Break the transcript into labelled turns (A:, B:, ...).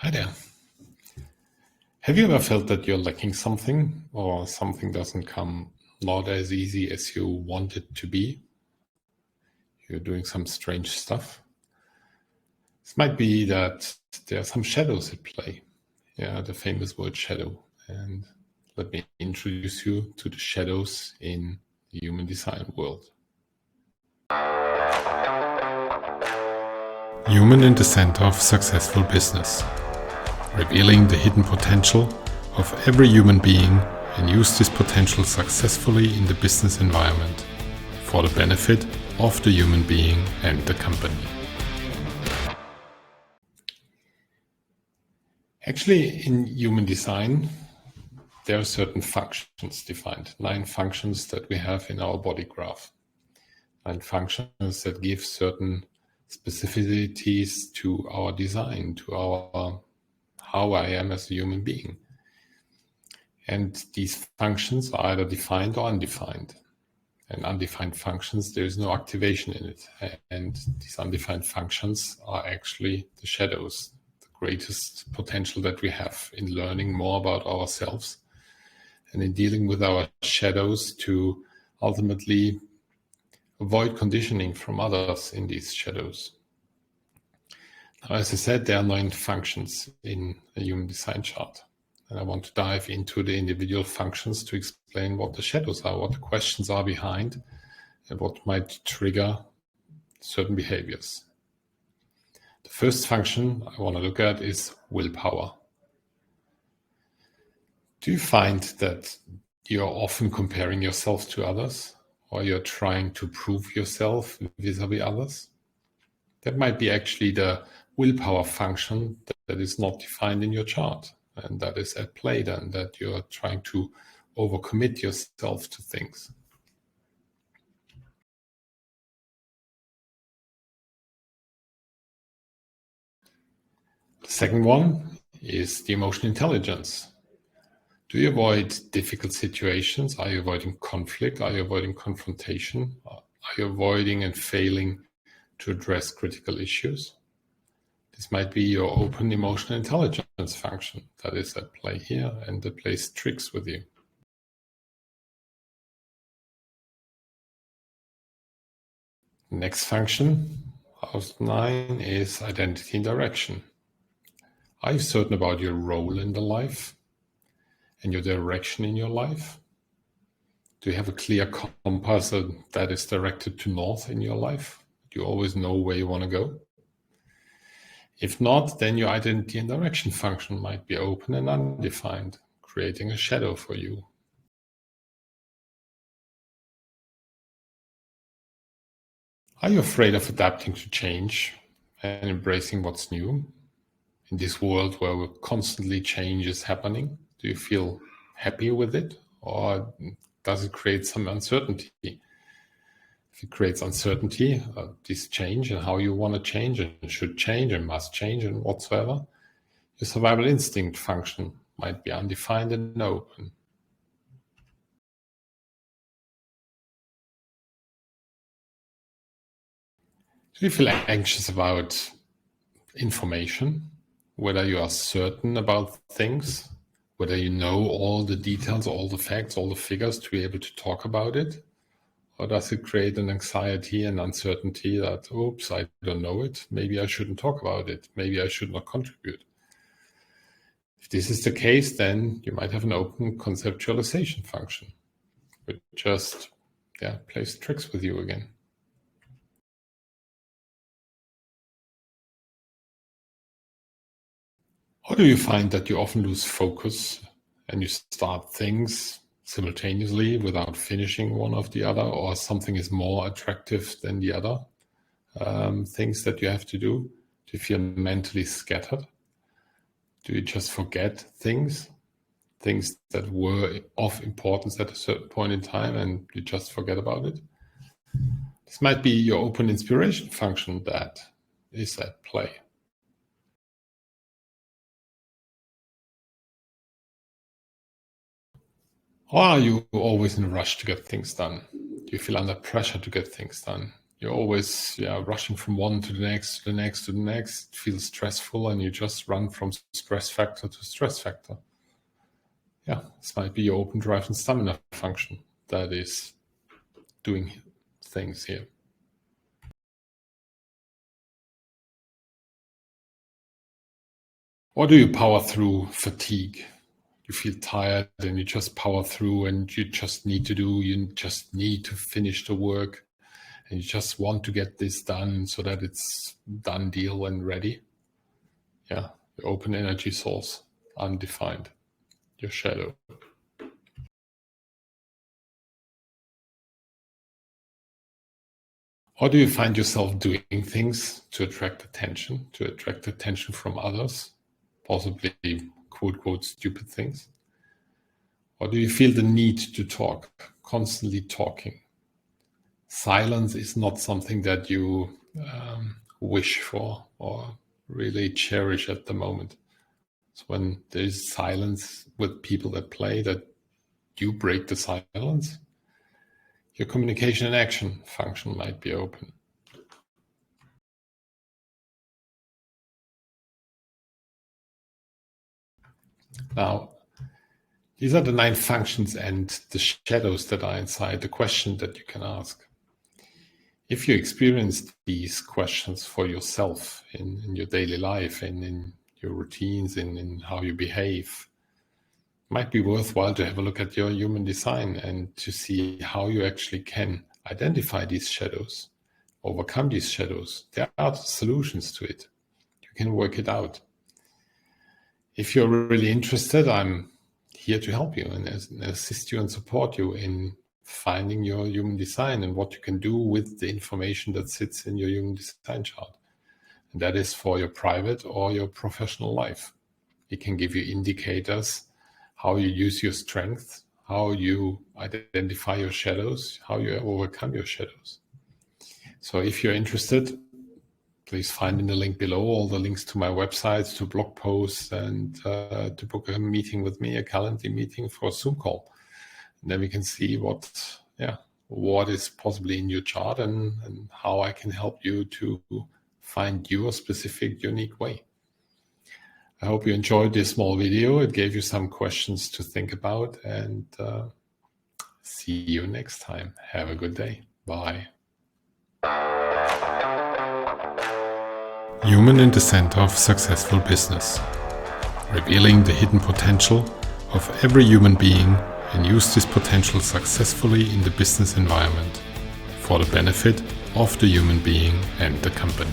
A: Hi there. Have you ever felt that you're lacking something or something doesn't come not as easy as you want it to be? You're doing some strange stuff. This might be that there are some shadows at play. Yeah, the famous word shadow. And let me introduce you to the shadows in the human design world. Human in the center of successful business. Revealing the hidden potential of every human being and use this potential successfully in the business environment for the benefit of the human being and the company. Actually, in human design, there are certain functions defined, 9 functions that we have in our body graph. 9 functions that give certain specificities to our design, to our how I am as a human being. And these functions are either defined or undefined. And undefined functions, there is no activation in it. And these undefined functions are actually the shadows, the greatest potential that we have in learning more about ourselves and in dealing with our shadows to ultimately avoid conditioning from others in these shadows. Now, as I said, there are 9 functions in a human design chart. And I want to dive into the individual functions to explain what the shadows are, what the questions are behind, and what might trigger certain behaviors. The first function I want to look at is willpower. Do you find that you're often comparing yourself to others, or you're trying to prove yourself vis-a-vis others? That might be actually the willpower function that is not defined in your chart. And that is at play then, that you're trying to overcommit yourself to things. The second one is the emotional intelligence. Do you avoid difficult situations? Are you avoiding conflict? Are you avoiding confrontation? Are you avoiding and failing to address critical issues? This might be your open emotional intelligence function that is at play here and that plays tricks with you. Next function, house 9, is identity and direction. Are you certain about your role in the life and your direction in your life? Do you have a clear compass that is directed to north in your life? Do you always know where you want to go? If not, then your identity and direction function might be open and undefined, creating a shadow for you. Are you afraid of adapting to change and embracing what's new? In this world where constantly change is happening, do you feel happy with it, or does it create some uncertainty? If it creates uncertainty, this change and how you want to change and should change and must change and whatsoever, your survival instinct function might be undefined and open. Do you feel anxious about information, whether you are certain about things, whether you know all the details, all the facts, all the figures to be able to talk about it? Or does it create an anxiety and uncertainty that, oops, I don't know it, maybe I shouldn't talk about it, maybe I should not contribute? If this is the case, then you might have an open conceptualization function, which just plays tricks with you again. Or do you find that you often lose focus and you start things simultaneously without finishing one of the other, or something is more attractive than the other things that you have to do? Do you feel mentally scattered? Do you just forget things that were of importance at a certain point in time and you just forget about it? This might be your open inspiration function that is at play. Or are you always in a rush to get things done? Do you feel under pressure to get things done? you're always rushing from one to the next, to the next, to the next. It feels stressful, and you just run from stress factor to stress factor. Yeah, this might be your open drive and stamina function that is doing things here. Or do you power through fatigue? You feel tired and you just power through, and you just need to finish the work, and you just want to get this done so that it's done deal and ready. Yeah, your open energy source, undefined, your shadow. Or do you find yourself doing things to attract attention from others, possibly quote, stupid things? Or do you feel the need to talk, constantly talking? Silence is not something that you wish for or really cherish at the moment. So when there is silence with people that play, that you break the silence, your communication and action function might be open. Now, these are the 9 functions and the shadows that are inside the question that you can ask. If you experience these questions for yourself in your daily life and in your routines and in how you behave, it might be worthwhile to have a look at your human design and to see how you actually can identify these shadows, overcome these shadows. There are solutions to it. You can work it out. If you're really interested, I'm here to help you and assist you and support you in finding your human design and what you can do with the information that sits in your human design chart. And that is for your private or your professional life. It can give you indicators how you use your strengths, how you identify your shadows, how you overcome your shadows. So if you're interested, please find in the link below all the links to my websites, to blog posts, and to book a meeting with me, a calendar meeting for a Zoom call. And then we can see what is possibly in your chart and how I can help you to find your specific, unique way. I hope you enjoyed this small video. It gave you some questions to think about, and see you next time. Have a good day. Bye. Human in the Center of Successful Business. Revealing the hidden potential of every human being and use this potential successfully in the business environment for the benefit of the human being and the company.